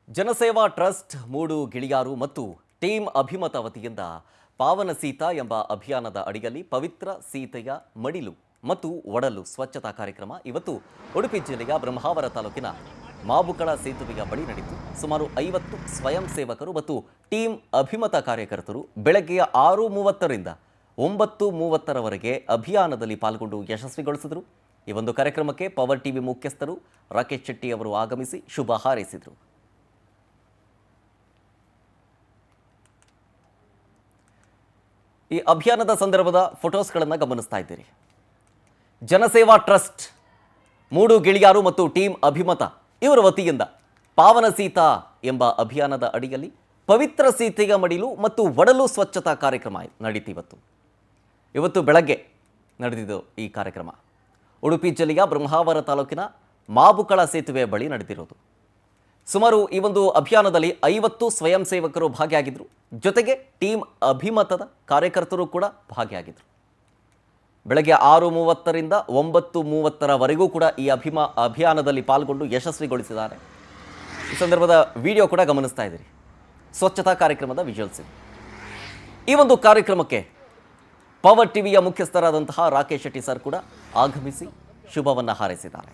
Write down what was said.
ಜನಸೇವಾ ಟ್ರಸ್ಟ್ ಮೂಡು ಗಿಳಿಯಾರು ಮತ್ತು ಟೀಮ್ ಅಭಿಮತ ವತಿಯಿಂದ ಪಾವನ ಸೀತಾ ಎಂಬ ಅಭಿಯಾನದ ಅಡಿಯಲ್ಲಿ ಪವಿತ್ರ ಸೀತೆಯ ಮಡಿಲು ಮತ್ತು ಒಡಲು ಸ್ವಚ್ಛತಾ ಕಾರ್ಯಕ್ರಮ ಇವತ್ತು ಉಡುಪಿ ಜಿಲ್ಲೆಯ ಬ್ರಹ್ಮಾವರ ತಾಲೂಕಿನ ಮಾಬುಕಳ ಸೇತುವೆಯ ಬಳಿ ನಡೆಯಿತು. ಸುಮಾರು 50 ಸ್ವಯಂ ಸೇವಕರು ಮತ್ತು ಟೀಮ್ ಅಭಿಮತ ಕಾರ್ಯಕರ್ತರು ಬೆಳಗ್ಗೆ 6:30ರಿಂದ 9:30ರವರೆಗೆ ಅಭಿಯಾನದಲ್ಲಿ ಪಾಲ್ಗೊಂಡು ಯಶಸ್ವಿಗೊಳಿಸಿದರು. ಈ ಒಂದು ಕಾರ್ಯಕ್ರಮಕ್ಕೆ ಪವರ್ ಟಿವಿ ಮುಖ್ಯಸ್ಥರು ರಾಕೇಶ್ ಶೆಟ್ಟಿ ಅವರು ಆಗಮಿಸಿ ಶುಭ ಹಾರೈಸಿದರು. ಈ ಅಭಿಯಾನದ ಸಂದರ್ಭದ ಫೋಟೋಸ್ಗಳನ್ನು ಗಮನಿಸ್ತಾ ಇದ್ದೀರಿ. ಜನಸೇವಾ ಟ್ರಸ್ಟ್ ಮೂಡು ಗಿಳಿಯಾರು ಮತ್ತು ಟೀಮ್ ಅಭಿಮತ ಇವರ ವತಿಯಿಂದ ಪಾವನ ಸೀತಾ ಎಂಬ ಅಭಿಯಾನದ ಅಡಿಯಲ್ಲಿ ಪವಿತ್ರ ಸೀತೆಯ ಮಡಿಲು ಮತ್ತು ಒಡಲು ಸ್ವಚ್ಛತಾ ಕಾರ್ಯಕ್ರಮ ನಡೀತು. ಇವತ್ತು ಬೆಳಗ್ಗೆ ನಡೆದಿದ್ದು ಈ ಕಾರ್ಯಕ್ರಮ ಉಡುಪಿ ಜಿಲ್ಲೆಯ ಬ್ರಹ್ಮಾವರ ತಾಲೂಕಿನ ಮಾಬುಕಳ ಸೇತುವೆಯ ಬಳಿ ನಡೆದಿರೋದು. ಸುಮಾರು ಈ ಒಂದು ಅಭಿಯಾನದಲ್ಲಿ 50 ಸ್ವಯಂ ಸೇವಕರು ಭಾಗಿಯಾಗಿದ್ದರು. ಜೊತೆಗೆ ಟೀಮ್ ಅಭಿಮತದ ಕಾರ್ಯಕರ್ತರು ಕೂಡ ಭಾಗಿಯಾಗಿದ್ದರು. ಬೆಳಗ್ಗೆ 6:30ರಿಂದ 9:30ರವರೆಗೂ ಕೂಡ ಈ ಅಭಿಯಾನದಲ್ಲಿ ಪಾಲ್ಗೊಂಡು ಯಶಸ್ವಿಗೊಳಿಸಿದ್ದಾರೆ. ಈ ಸಂದರ್ಭದ ವಿಡಿಯೋ ಕೂಡ ಗಮನಿಸ್ತಾ ಇದ್ದೀರಿ. ಸ್ವಚ್ಛತಾ ಕಾರ್ಯಕ್ರಮದ ವಿಜುವಲ್ಸ್. ಈ ಒಂದು ಕಾರ್ಯಕ್ರಮಕ್ಕೆ ಪವರ್ ಟಿವಿಯ ಮುಖ್ಯಸ್ಥರಾದಂತಹ ರಾಕೇಶ್ ಶೆಟ್ಟಿ ಸರ್ ಕೂಡ ಆಗಮಿಸಿ ಶುಭವನ್ನು ಹಾರೈಸಿದ್ದಾರೆ.